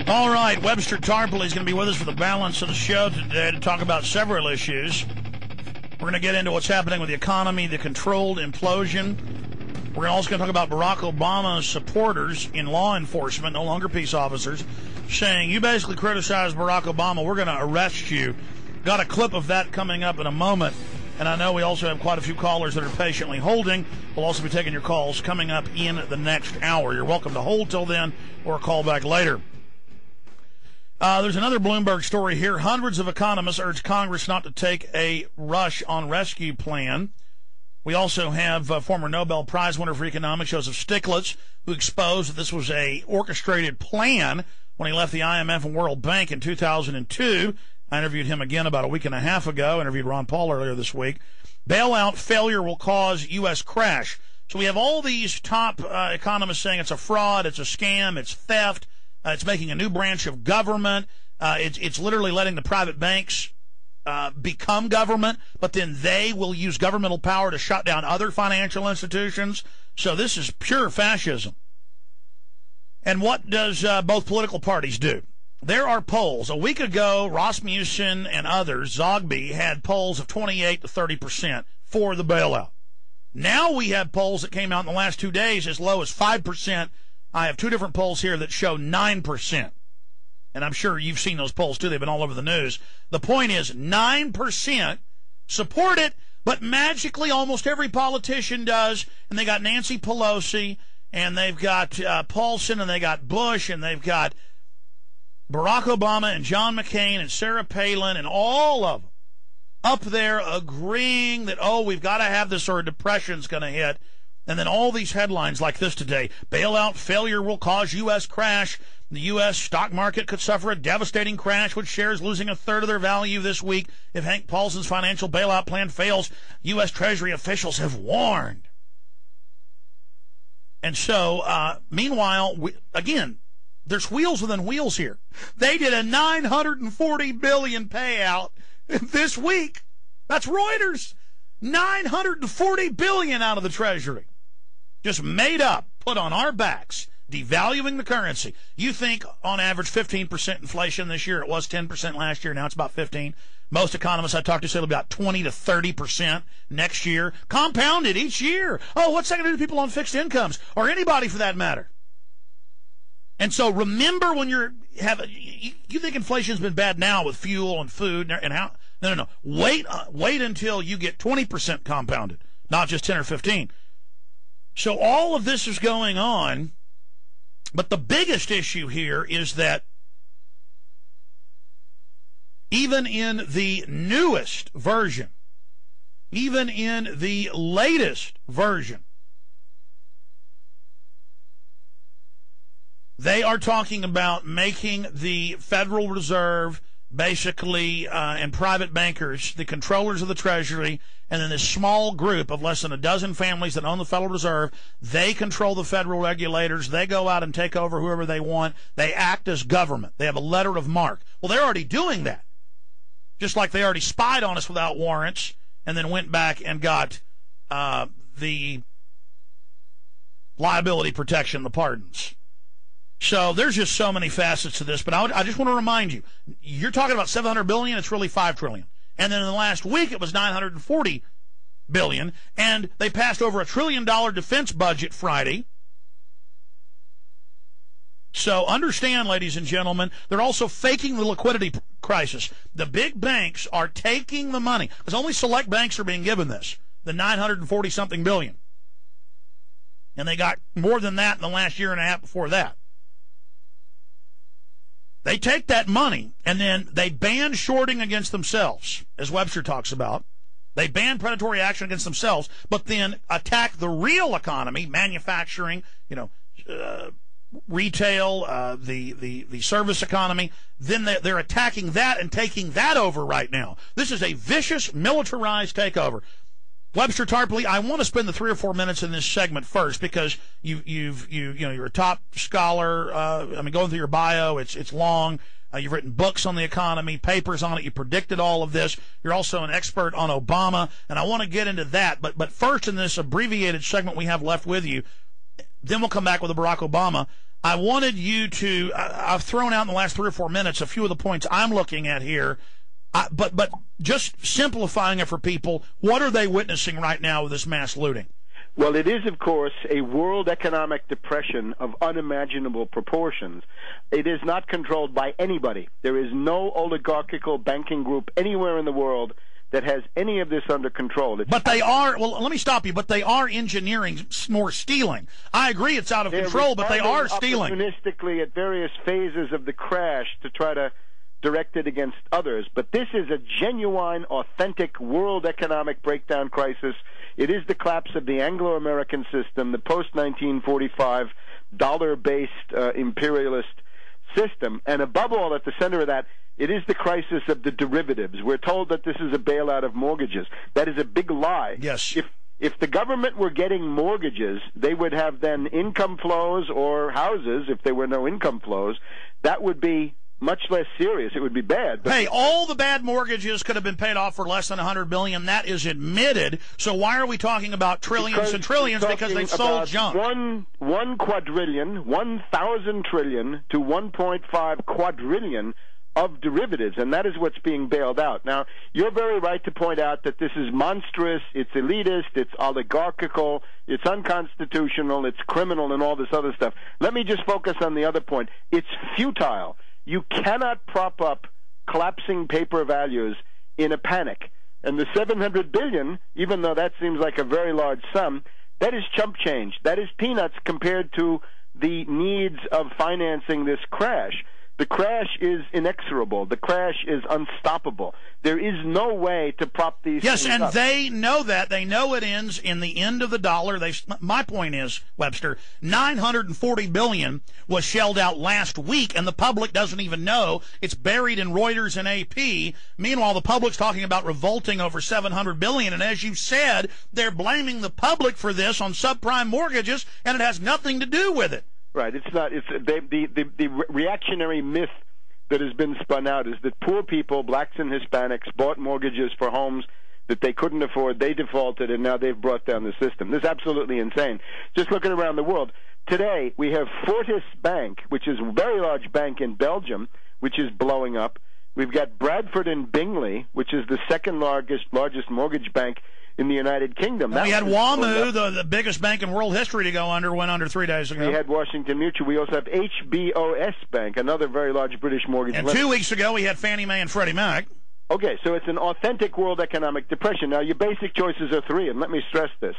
All right, Webster Tarpley is going to be with us for the balance of the show today to talk about several issues. We're going to get into what's happening with the economy, the controlled implosion. We're also going to talk about Barack Obama's supporters in law enforcement, no longer peace officers, saying, you basically criticize Barack Obama, we're going to arrest you. Got a clip of that coming up in a moment. And I know we also have quite a few callers that are patiently holding. We'll also be taking your calls coming up in the next hour. You're welcome to hold till then or call back later. There's another Bloomberg story here. Hundreds of economists urge Congress not to take a rush on rescue plan. We also have former Nobel Prize winner for economics, Joseph Stiglitz, who exposed that this was a orchestrated plan when he left the IMF and World Bank in 2002. I interviewed him again about a week and a half ago, interviewed Ron Paul earlier this week. Bailout failure will cause U.S. crash. So we have all these top economists saying it's a fraud, it's a scam, it's theft, it's making a new branch of government, it's literally letting the private banks become government, but then they will use governmental power to shut down other financial institutions. So this is pure fascism. And what does both political parties do? There are polls. A week ago, Rasmussen and others, Zogby, had polls of 28 to 30% for the bailout. Now we have polls that came out in the last 2 days as low as 5%. I have two different polls here that show 9%. And I'm sure you've seen those polls, too. They've been all over the news. The point is 9% support it, but magically almost every politician does. And they got Nancy Pelosi, and they've got Paulson, and they got Bush, and they've got Barack Obama and John McCain and Sarah Palin and all of them up there agreeing that, oh, we've got to have this or a depression's going to hit. And then all these headlines like this today, bailout failure will cause U.S. crash. The U.S. stock market could suffer a devastating crash, with shares losing a third of their value this week if Hank Paulson's financial bailout plan fails. U.S. Treasury officials have warned. And so, meanwhile, again, there's wheels within wheels here. They did a $940 billion payout this week. That's Reuters. $940 billion out of the Treasury. Just made up, put on our backs, devaluing the currency. You think on average 15% inflation this year. It was 10% last year. Now it's about 15%. Most economists I talked to said about 20 to 30% next year. Compounded each year. Oh, what's that going to do to people on fixed incomes, or anybody for that matter? And so remember, when you think inflation's been bad now with fuel and food and how? No. Wait until you get 20% compounded, not just 10 or 15. So all of this is going on, but the biggest issue here is that even in the newest version, even in the latest version, they are talking about making the Federal Reserve basically and private bankers the controllers of the Treasury, and then this small group of less than a dozen families that own the Federal Reserve, they control the federal regulators. They go out and take over whoever they want. They act as government. They have a letter of marque. Well, they're already doing that, just like they already spied on us without warrants and then went back and got the liability protection, the pardons. So there's just so many facets to this, but I just want to remind you, you're talking about $700 billion, it's really $5 trillion. And then in the last week, it was $940 billion, and they passed over $1 trillion defense budget Friday. So understand, ladies and gentlemen, they're also faking the liquidity crisis. The big banks are taking the money, because only select banks are being given this, the $940-something billion. And they got more than that in the last year and a half before that. They take that money, and then they ban shorting against themselves, as Webster talks about. They ban predatory action against themselves, but then attack the real economy, manufacturing, retail, the service economy. Then they're attacking that and taking that over right now. This is a vicious, militarized takeover. Webster Tarpley, I want to spend the 3 or 4 minutes in this segment first, because you're a top scholar. Going through your bio, it's long. You've written books on the economy, papers on it. You predicted all of this. You're also an expert on Obama, and I want to get into that. But first, in this abbreviated segment we have left with you, then we'll come back with the Barack Obama. I wanted you to, I've thrown out in the last 3 or 4 minutes a few of the points I'm looking at here, but just simplifying it for people, what are they witnessing right now with this mass looting? Well, it is, of course, a world economic depression of unimaginable proportions. It is not controlled by anybody. There is no oligarchical banking group anywhere in the world that has any of this under control. But they are, well, let me stop you, but they are engineering more stealing. I agree it's out of control, but they are stealing. Opportunistically at various phases of the crash to try to direct it against others. But this is a genuine, authentic world economic breakdown crisis. It is the collapse of the Anglo-American system, the post-1945 dollar-based imperialist system. And above all, at the center of that, it is the crisis of the derivatives. We're told that this is a bailout of mortgages. That is a big lie. Yes. If the government were getting mortgages, they would have then income flows or houses. If there were no income flows, that would be much less serious. It would be bad. But hey, all the bad mortgages could have been paid off for less than $100 billion. That is admitted. So why are we talking about trillions and trillions? Because they've sold junk. One quadrillion, 1,000 trillion to 1.5 quadrillion of derivatives, and that is what's being bailed out. Now, you're very right to point out that this is monstrous, it's elitist, it's oligarchical, it's unconstitutional, it's criminal, and all this other stuff. Let me just focus on the other point. It's futile. You cannot prop up collapsing paper values in a panic. And the $700 billion, even though that seems like a very large sum, that is chump change. That is peanuts compared to the needs of financing this crash. The crash is inexorable. The crash is unstoppable. There is no way to prop these things up. Yes, and they know that. They know it ends in the end of the dollar. My point is, Webster, $940 billion was shelled out last week, and the public doesn't even know. It's buried in Reuters and AP. Meanwhile, the public's talking about revolting over $700 billion, and as you said, they're blaming the public for this on subprime mortgages, and it has nothing to do with it. Right. It's not. It's the reactionary myth that has been spun out is that poor people, blacks and Hispanics, bought mortgages for homes that they couldn't afford. They defaulted, and now they've brought down the system. This is absolutely insane. Just looking around the world today, we have Fortis Bank, which is a very large bank in Belgium, which is blowing up. We've got Bradford and Bingley, which is the second largest mortgage bank in the United Kingdom. We had WAMU, the biggest bank in world history, to go under, went under 3 days ago. We had Washington Mutual. We also have HBOS Bank, another very large British mortgage. And 2 weeks ago, we had Fannie Mae and Freddie Mac. Okay, so it's an authentic world economic depression. Now, your basic choices are 3, and let me stress this.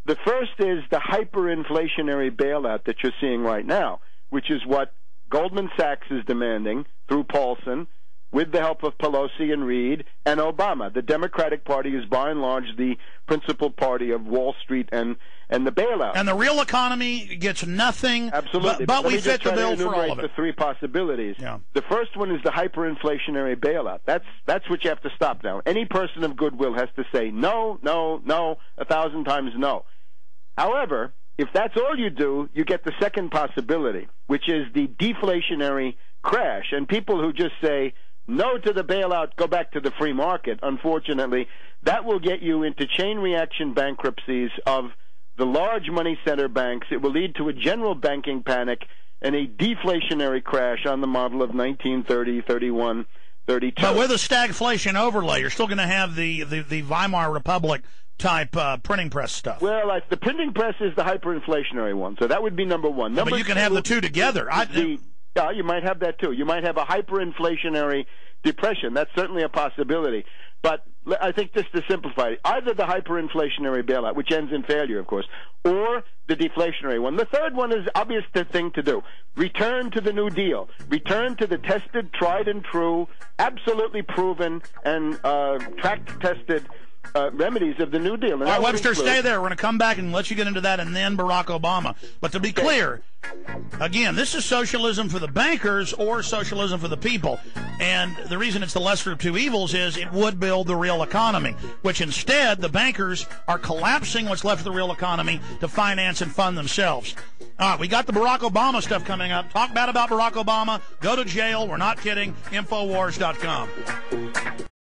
The first is the hyperinflationary bailout that you're seeing right now, which is what Goldman Sachs is demanding through Paulson, with the help of Pelosi and Reid and Obama. The Democratic Party is by and large the principal party of Wall Street and the bailout. And the real economy gets nothing. Absolutely. But we fit the bill for all of it. The 3 possibilities. Yeah. The first one is the hyperinflationary bailout. That's what you have to stop now. Any person of goodwill has to say no, no, no, 1,000 times no. However, if that's all you do, you get the second possibility, which is the deflationary crash. And people who just say no to the bailout, go back to the free market, unfortunately, that will get you into chain reaction bankruptcies of the large money center banks. It will lead to a general banking panic and a deflationary crash on the model of 1930, 31, 32. But with a stagflation overlay, you're still going to have the Weimar Republic type printing press stuff. Well, the printing press is the hyperinflationary one, so that would be number one. But you can have the two together. Yeah, you might have that too. You might have a hyperinflationary depression. That's certainly a possibility. But I think just to simplify it, either the hyperinflationary bailout, which ends in failure, of course, or the deflationary one. The third one is obvious the thing to do. Return to the New Deal. Return to the tested, tried and true, absolutely proven, and track-tested remedies of the New Deal. And all right, Webster, stay there. We're going to come back and let you get into that, and then Barack Obama. But to be clear, again, this is socialism for the bankers or socialism for the people. And the reason it's the lesser of two evils is it would build the real economy, which instead the bankers are collapsing what's left of the real economy to finance and fund themselves. All right, we got the Barack Obama stuff coming up. Talk bad about Barack Obama. Go to jail. We're not kidding. Infowars.com.